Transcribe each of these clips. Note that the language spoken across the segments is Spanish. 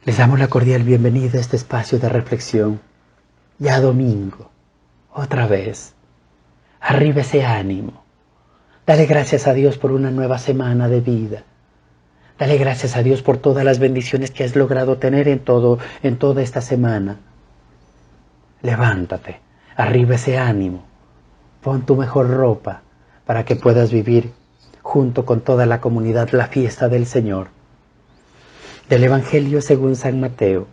Les damos la cordial bienvenida a este espacio de reflexión. Ya domingo, otra vez. Arriba ese ánimo. Dale gracias a Dios por una nueva semana de vida. Dale gracias a Dios por todas las bendiciones que has logrado tener en toda esta semana. Levántate, arriba ese ánimo. Pon tu mejor ropa para que puedas vivir junto con toda la comunidad la fiesta del Señor. Del Evangelio según San Mateo.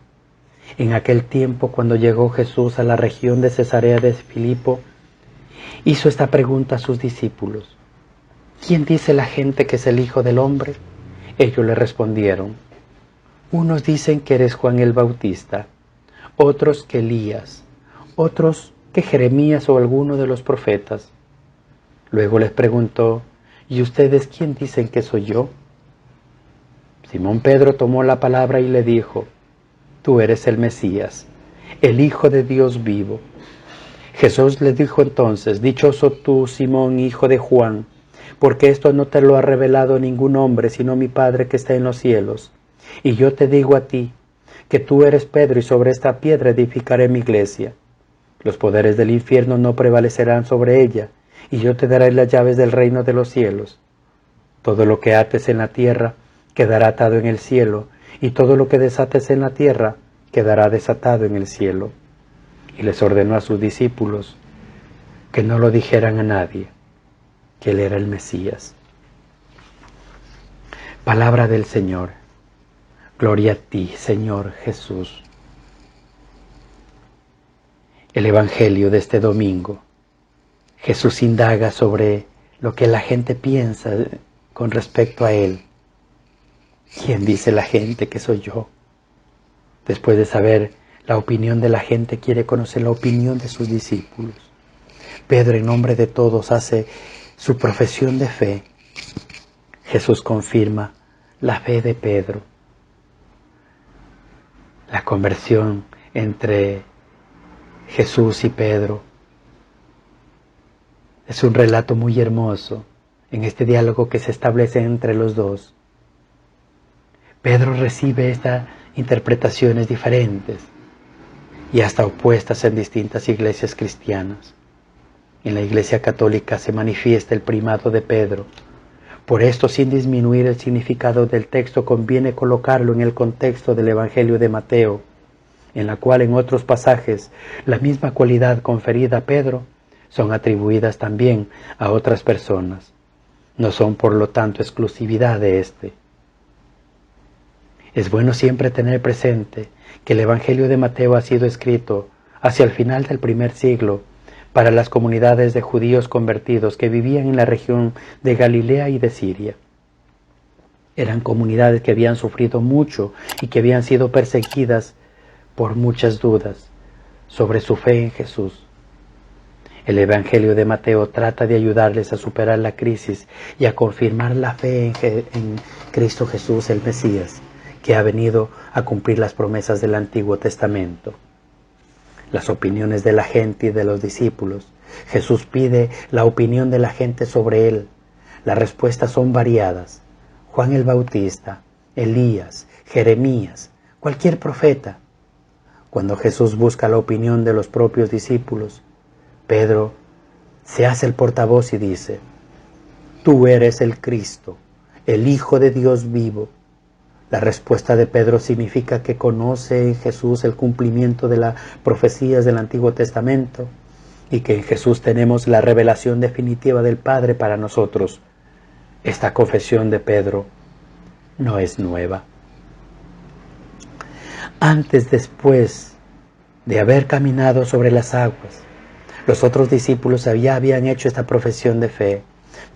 En aquel tiempo, cuando llegó Jesús a la región de Cesarea de Filipo, hizo esta pregunta a sus discípulos: ¿quién dice la gente que es el Hijo del Hombre? Ellos le respondieron: unos dicen que eres Juan el Bautista, otros que Elías, otros que Jeremías o alguno de los profetas. Luego les preguntó: ¿y ustedes quién dicen que soy yo? Simón Pedro tomó la palabra y le dijo: tú eres el Mesías, el Hijo de Dios vivo. Jesús le dijo entonces: dichoso tú, Simón, hijo de Juan, porque esto no te lo ha revelado ningún hombre, sino mi Padre que está en los cielos. Y yo te digo a ti, que tú eres Pedro, y sobre esta piedra edificaré mi iglesia. Los poderes del infierno no prevalecerán sobre ella, y yo te daré las llaves del reino de los cielos. Todo lo que ates en la tierra quedará atado en el cielo, y todo lo que desates en la tierra quedará desatado en el cielo. Y les ordenó a sus discípulos que no lo dijeran a nadie, que él era el Mesías. Palabra del Señor. Gloria a ti, Señor Jesús. El Evangelio de este domingo. Jesús indaga sobre lo que la gente piensa con respecto a Él. ¿Quién dice la gente que soy yo? Después de saber la opinión de la gente, quiere conocer la opinión de sus discípulos. Pedro, en nombre de todos, hace su profesión de fe. Jesús confirma la fe de Pedro. La conversión entre Jesús y Pedro es un relato muy hermoso en este diálogo que se establece entre los dos. Pedro recibe estas interpretaciones diferentes y hasta opuestas en distintas iglesias cristianas. En la Iglesia Católica se manifiesta el primado de Pedro. Por esto, sin disminuir el significado del texto, conviene colocarlo en el contexto del Evangelio de Mateo, en la cual en otros pasajes la misma cualidad conferida a Pedro son atribuidas también a otras personas. No son, por lo tanto, exclusividad de éste. Es bueno siempre tener presente que el Evangelio de Mateo ha sido escrito hacia el final del primer siglo para las comunidades de judíos convertidos que vivían en la región de Galilea y de Siria. Eran comunidades que habían sufrido mucho y que habían sido perseguidas por muchas dudas sobre su fe en Jesús. El Evangelio de Mateo trata de ayudarles a superar la crisis y a confirmar la fe en Cristo Jesús, el Mesías, que ha venido a cumplir las promesas del Antiguo Testamento. Las opiniones de la gente y de los discípulos. Jesús pide la opinión de la gente sobre Él. Las respuestas son variadas. Juan el Bautista, Elías, Jeremías, cualquier profeta. Cuando Jesús busca la opinión de los propios discípulos, Pedro se hace el portavoz y dice: tú eres el Cristo, el Hijo de Dios vivo. La respuesta de Pedro significa que conoce en Jesús el cumplimiento de las profecías del Antiguo Testamento y que en Jesús tenemos la revelación definitiva del Padre para nosotros. Esta confesión de Pedro no es nueva. Después de haber caminado sobre las aguas, los otros discípulos ya habían hecho esta profesión de fe: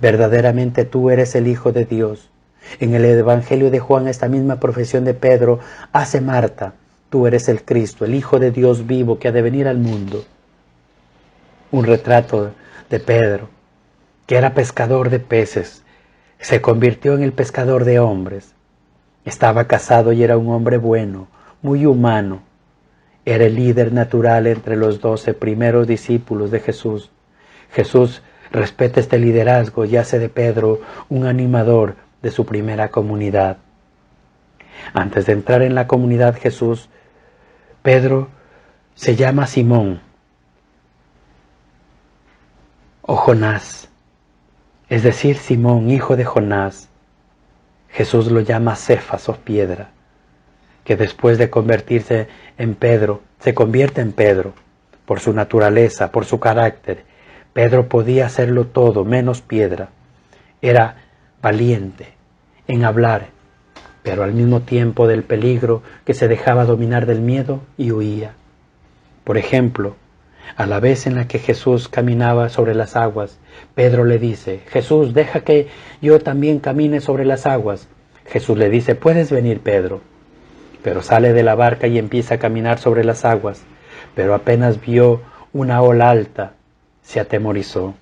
verdaderamente tú eres el Hijo de Dios. En el Evangelio de Juan, esta misma profesión de Pedro hace Marta: tú eres el Cristo, el Hijo de Dios vivo que ha de venir al mundo. Un retrato de Pedro, que era pescador de peces, se convirtió en el pescador de hombres. Estaba casado y era un hombre bueno, muy humano. Era el líder natural entre los 12 primeros discípulos de Jesús. Jesús respeta este liderazgo y hace de Pedro un animador de su primera comunidad. Antes de entrar en la comunidad Jesús, Pedro se llama Simón o Jonás, es decir, Simón, hijo de Jonás. Jesús lo llama Cefas o piedra, que después de convertirse en Pedro, se convierte en Pedro, por su naturaleza, por su carácter. Pedro podía hacerlo todo menos piedra. Era valiente en hablar, pero al mismo tiempo del peligro que se dejaba dominar del miedo y huía. Por ejemplo, a la vez en la que Jesús caminaba sobre las aguas, Pedro le dice: Jesús, deja que yo también camine sobre las aguas. Jesús le dice: puedes venir, Pedro. Pero sale de la barca y empieza a caminar sobre las aguas, pero apenas vio una ola alta, se atemorizó.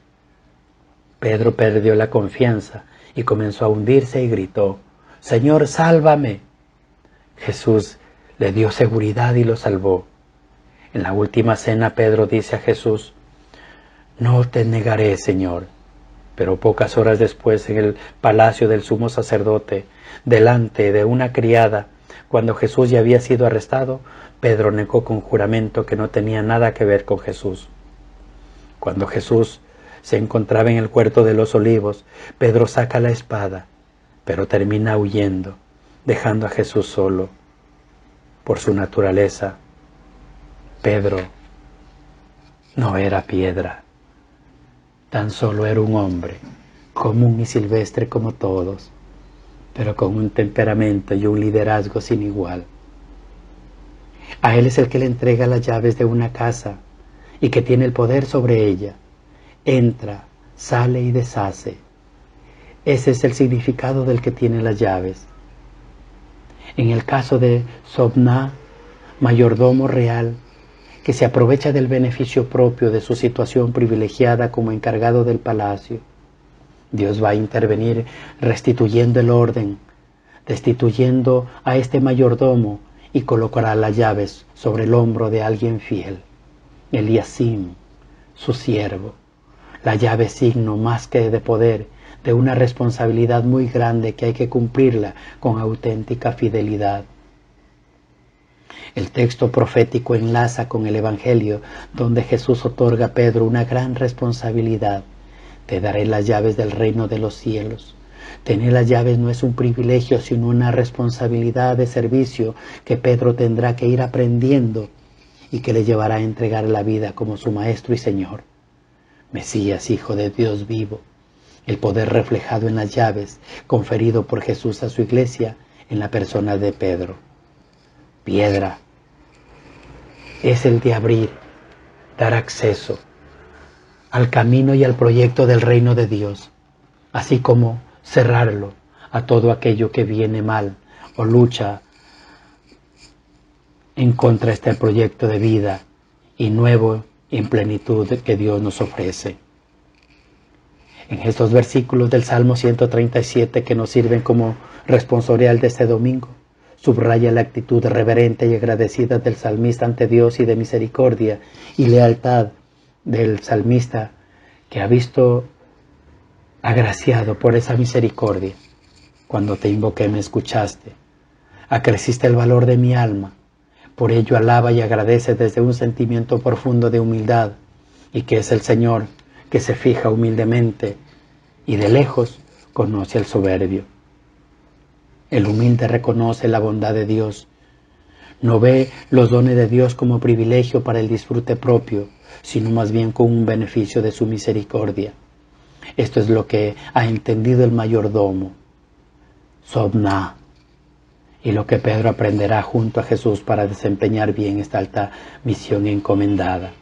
Pedro perdió la confianza y comenzó a hundirse y gritó: Señor, sálvame. Jesús le dio seguridad y lo salvó. En la última cena Pedro dice a Jesús: no te negaré, Señor. Pero pocas horas después, en el palacio del sumo sacerdote, delante de una criada, cuando Jesús ya había sido arrestado, Pedro negó con juramento que no tenía nada que ver con Jesús. Cuando Jesús se encontraba en el huerto de los olivos, Pedro saca la espada, pero termina huyendo, dejando a Jesús solo. Por su naturaleza, Pedro no era piedra, tan solo era un hombre, común y silvestre como todos, pero con un temperamento y un liderazgo sin igual. A él es el que le entrega las llaves de una casa y que tiene el poder sobre ella. Entra, sale y deshace. Ese es el significado del que tiene las llaves. En el caso de Sobná, mayordomo real, que se aprovecha del beneficio propio de su situación privilegiada como encargado del palacio, Dios va a intervenir restituyendo el orden, destituyendo a este mayordomo, y colocará las llaves sobre el hombro de alguien fiel, Eliasim, su siervo. La llave es signo más que de poder, de una responsabilidad muy grande que hay que cumplirla con auténtica fidelidad. El texto profético enlaza con el Evangelio, donde Jesús otorga a Pedro una gran responsabilidad. Te daré las llaves del reino de los cielos. Tener las llaves no es un privilegio, sino una responsabilidad de servicio que Pedro tendrá que ir aprendiendo y que le llevará a entregar la vida como su Maestro y Señor. Mesías, Hijo de Dios vivo, el poder reflejado en las llaves, conferido por Jesús a su iglesia en la persona de Pedro. Piedra es el de abrir, dar acceso al camino y al proyecto del reino de Dios, así como cerrarlo a todo aquello que viene mal o lucha en contra de este proyecto de vida y nuevo en plenitud que Dios nos ofrece. En estos versículos del Salmo 137 que nos sirven como responsorial de este domingo, subraya la actitud reverente y agradecida del salmista ante Dios y de misericordia y lealtad del salmista, que ha visto agraciado por esa misericordia. Cuando te invoqué me escuchaste, acreciste el valor de mi alma. Por ello alaba y agradece desde un sentimiento profundo de humildad, y que es el Señor que se fija humildemente y de lejos conoce al soberbio. El humilde reconoce la bondad de Dios, no ve los dones de Dios como privilegio para el disfrute propio, sino más bien como un beneficio de su misericordia. Esto es lo que ha entendido el mayordomo, Sobná, y lo que Pedro aprenderá junto a Jesús para desempeñar bien esta alta misión encomendada.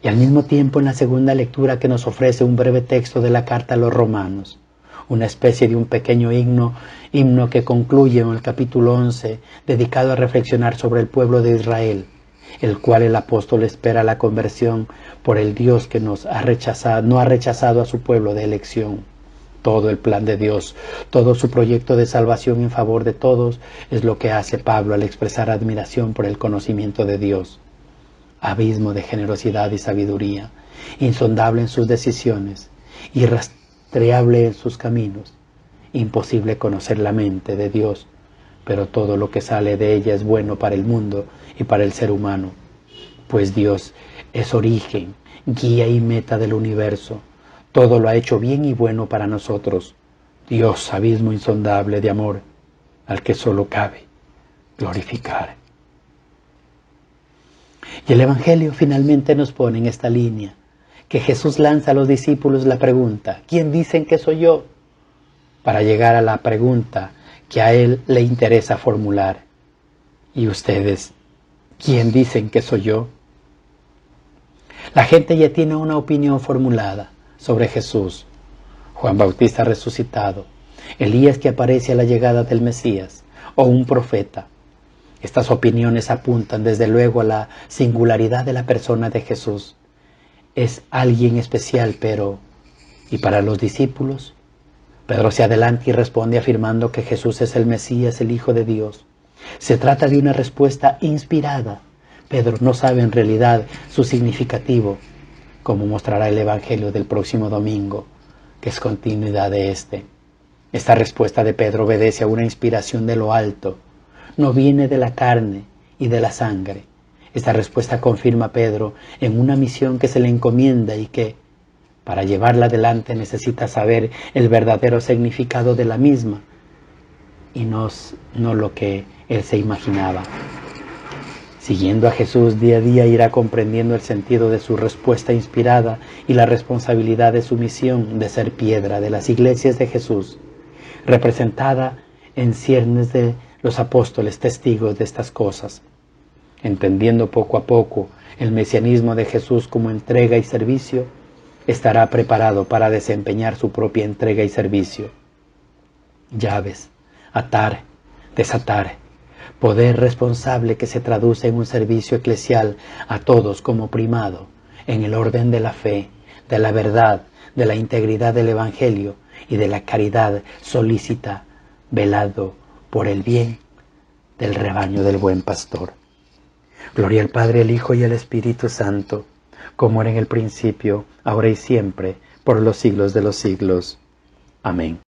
Y al mismo tiempo, en la segunda lectura que nos ofrece un breve texto de la carta a los Romanos, una especie de un pequeño himno que concluye en el capítulo 11, dedicado a reflexionar sobre el pueblo de Israel, el cual el apóstol espera la conversión por el Dios que no ha rechazado a su pueblo de elección. Todo el plan de Dios, todo su proyecto de salvación en favor de todos, es lo que hace Pablo al expresar admiración por el conocimiento de Dios. Abismo de generosidad y sabiduría, insondable en sus decisiones, irrastreable en sus caminos, imposible conocer la mente de Dios pero todo lo que sale de ella es bueno para el mundo y para el ser humano, pues Dios es origen, guía y meta del universo. Todo lo ha hecho bien y bueno para nosotros. Dios, abismo insondable de amor, al que solo cabe glorificar. Y el Evangelio finalmente nos pone en esta línea, que Jesús lanza a los discípulos la pregunta, ¿quién dicen que soy yo? Para llegar a la pregunta que a Él le interesa formular. ¿Y ustedes, quién dicen que soy yo? La gente ya tiene una opinión formulada sobre Jesús. Juan Bautista resucitado, Elías que aparece a la llegada del Mesías, o un profeta. Estas opiniones apuntan desde luego a la singularidad de la persona de Jesús. Es alguien especial, pero ¿y para los discípulos? Pedro se adelanta y responde afirmando que Jesús es el Mesías, el Hijo de Dios. Se trata de una respuesta inspirada. Pedro no sabe en realidad su significativo, como mostrará el Evangelio del próximo domingo, que es continuidad de este. Esta respuesta de Pedro obedece a una inspiración de lo alto. No viene de la carne y de la sangre. Esta respuesta confirma a Pedro en una misión que se le encomienda y que, para llevarla adelante, necesita saber el verdadero significado de la misma y no lo que él se imaginaba. Siguiendo a Jesús día a día irá comprendiendo el sentido de su respuesta inspirada y la responsabilidad de su misión de ser piedra de las iglesias de Jesús, representada en ciernes de los apóstoles testigos de estas cosas. Entendiendo poco a poco el mesianismo de Jesús como entrega y servicio, estará preparado para desempeñar su propia entrega y servicio. Llaves, atar, desatar, poder responsable que se traduce en un servicio eclesial a todos como primado, en el orden de la fe, de la verdad, de la integridad del Evangelio y de la caridad solícita, velado por el bien del rebaño del buen pastor. Gloria al Padre, al Hijo y al Espíritu Santo, como era en el principio, ahora y siempre, por los siglos de los siglos. Amén.